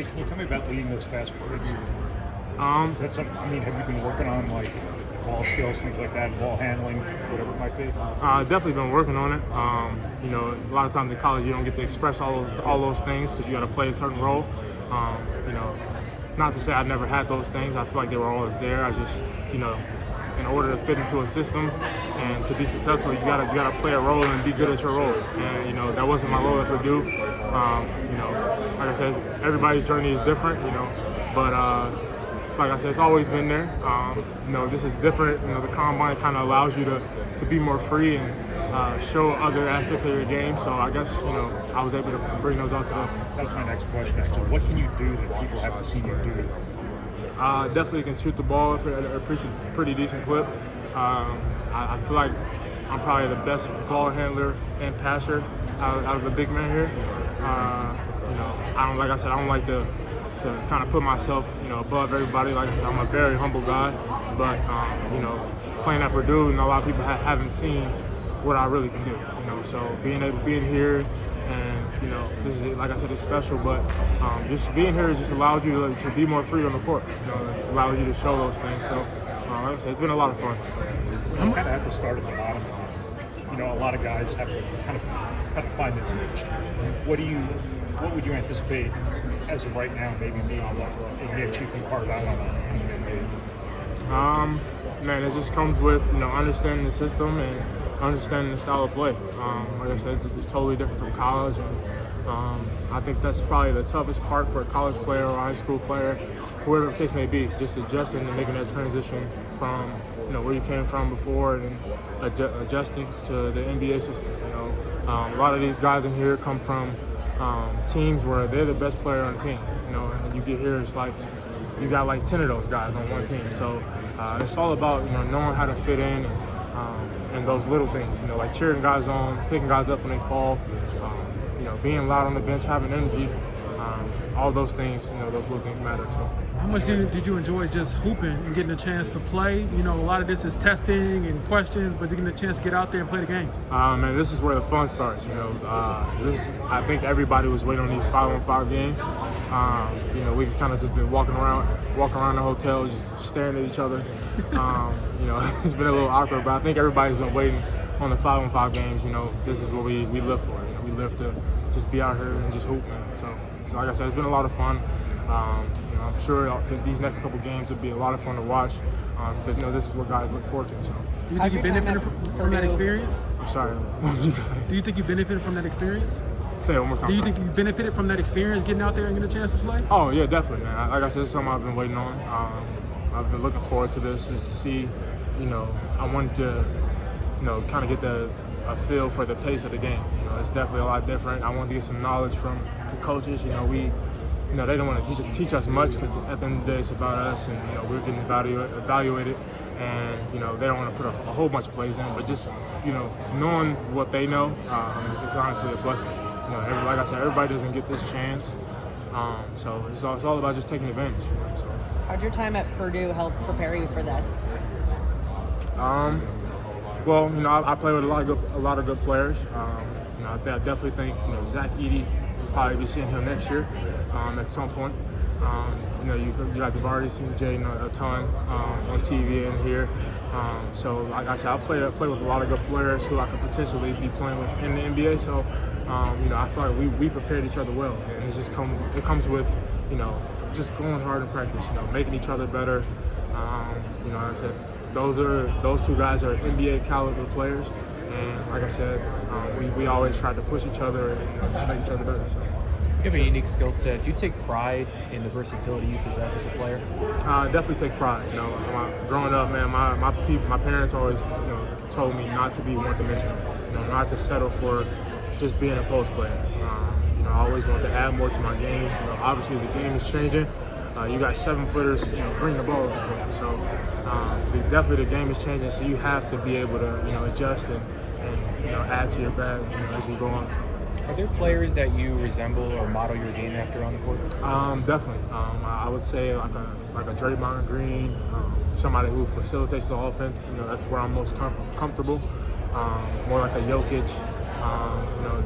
Hey, can you tell me about leading those fast breaks? That's something. I mean, have you been working on like ball skills, things like that, ball handling, whatever it might be? Definitely been working on it. A lot of times in college you don't get to express all those things because you got to play a certain role. Not to say I never had those things. I feel like they were always there. I just, in order to fit into a system and to be successful, you gotta play a role and be good at your role. And that wasn't my role at Purdue. Like I said, everybody's journey is different. But like I said, it's always been there. This is different. The combine kind of allows you to be more free and show other aspects of your game. So I guess I was able to bring those out to them. That was my next question. Actually, what can you do that people haven't seen you do? Definitely can shoot the ball at a pretty decent clip. I feel like I'm probably the best ball handler and passer out of the big man here. I don't like to kind of put myself, above everybody. Like I said, I'm a very humble guy. But playing at Purdue, a lot of people haven't seen what I really can do. So being here. And this is, like I said, it's special. But just being here just allows you to be more free on the court. It allows you to show those things. So, like I said, it's been a lot of fun. You kind of have to start at the bottom. A lot of guys have to kind of find their niche. What would you anticipate as of right now, maybe being a niche you can carve out on an NBA? Man, it just comes with understanding the system and understanding the style of play. Like I said, it's totally different from college, and I think that's probably the toughest part for a college player or a high school player, whoever the case may be, just adjusting and making that transition from where you came from before and adjusting to the NBA system. A lot of these guys in here come from teams where they're the best player on the team. And you get here, it's like you got like 10 of those guys on one team. So it's all about knowing how to fit in and those little things. Like cheering guys on, picking guys up when they fall. Being loud on the bench, having energy. All those things, those little things matter. So. How much did you enjoy just hooping and getting a chance to play? A lot of this is testing and questions, but you're getting a chance to get out there and play the game. Man, this is where the fun starts. I think everybody was waiting on these 5-on-5 games. We've kind of just been walking around the hotel, just staring at each other. It's been a little awkward, but I think everybody's been waiting on the 5-on-5 games. This is what we live for. We live to just be out here and just hoop. So like I said, it's been a lot of fun. I'm sure these next couple games will be a lot of fun to watch because this is what guys look forward to. So. Do you think you benefited from that experience? I'm sorry. Do you think you benefited from that experience? Say it one more time. Do you think you benefited from that experience, getting out there and getting a chance to play? Oh yeah, definitely, man. Like I said, it's something I've been waiting on. I've been looking forward to this just to see. I wanted to, kind of get a feel for the pace of the game. It's definitely a lot different. I wanted to get some knowledge from the coaches. They don't want to teach us much because at the end of the day it's about us, and we're getting evaluated, and they don't want to put a whole bunch of plays in, but just knowing what they know, it's honestly a blessing. Like I said, everybody doesn't get this chance, so it's all about just taking advantage. So. How'd your time at Purdue help prepare you for this? Well, I play with a lot of good players. I definitely think Zach Edey will probably be seeing him next year at some point. You guys have already seen Jaden a ton on TV and here. So like I said, I play with a lot of good players who I could potentially be playing with in the NBA. So I feel like we prepared each other well, and it comes with just going hard in practice. Making each other better. Like I said, those two guys are NBA caliber players, and like I said, we always try to push each other and just make each other better. So. You have a unique skill set. Do you take pride in the versatility you possess as a player? Definitely take pride. Growing up, man, my parents always told me not to be one-dimensional. Not to settle for just being a post player. I always want to add more to my game. Obviously the game is changing. You got 7-footers, bring the ball. So definitely the game is changing. So you have to be able to adjust and add to your bag as you go on. Are there players that you resemble or model your game after on the court? Definitely. I would say like a Draymond Green, somebody who facilitates the offense. That's where I'm most comfortable. More like a Jokic.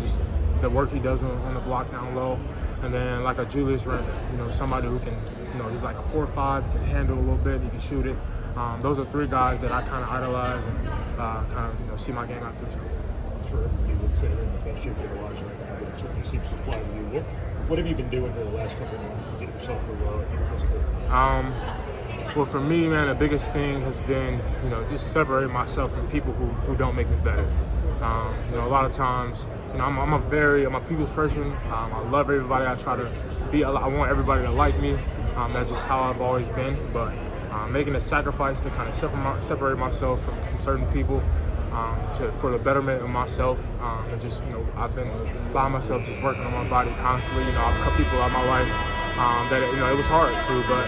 Just the work he does on the block down low. And then like a Julius Randle, somebody who can, he's like a 4-5, can handle a little bit, he can shoot it. Those are three guys that I kind of idolize and kind of see my game after. So. Sure, you would say that in the best shape you're watching right now, it certainly seems to apply to you. What have you been doing for the last couple of months to get yourself where you are physically? Well, for me, man, the biggest thing has been, just separating myself from people who don't make me better. A lot of times, I'm a people's person. I love everybody. I try to be. I want everybody to like me. That's just how I've always been. But making a sacrifice to kind of separate myself from certain people for the betterment of myself. And just, I've been by myself, just working on my body constantly. I've cut people out of my life that it was hard to, but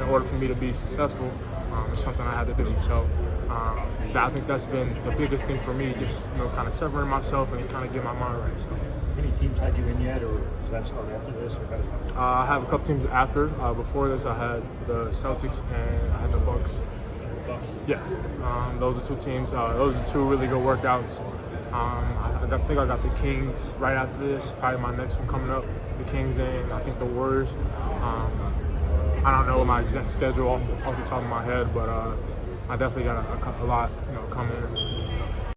in order for me to be successful, it's something I had to do. So. I think that's been the biggest thing for me, just kind of separating myself and kind of get my mind right. So. Any teams had you in yet, or does that start after this? Or I have a couple teams after. Before this, I had the Celtics and I had the Bucks. Yeah, those are two teams. Those are two really good workouts. I think I got the Kings right after this. Probably my next one coming up. The Kings and I think the Warriors. I don't know my exact schedule off the top of my head, but I definitely got a lot, coming.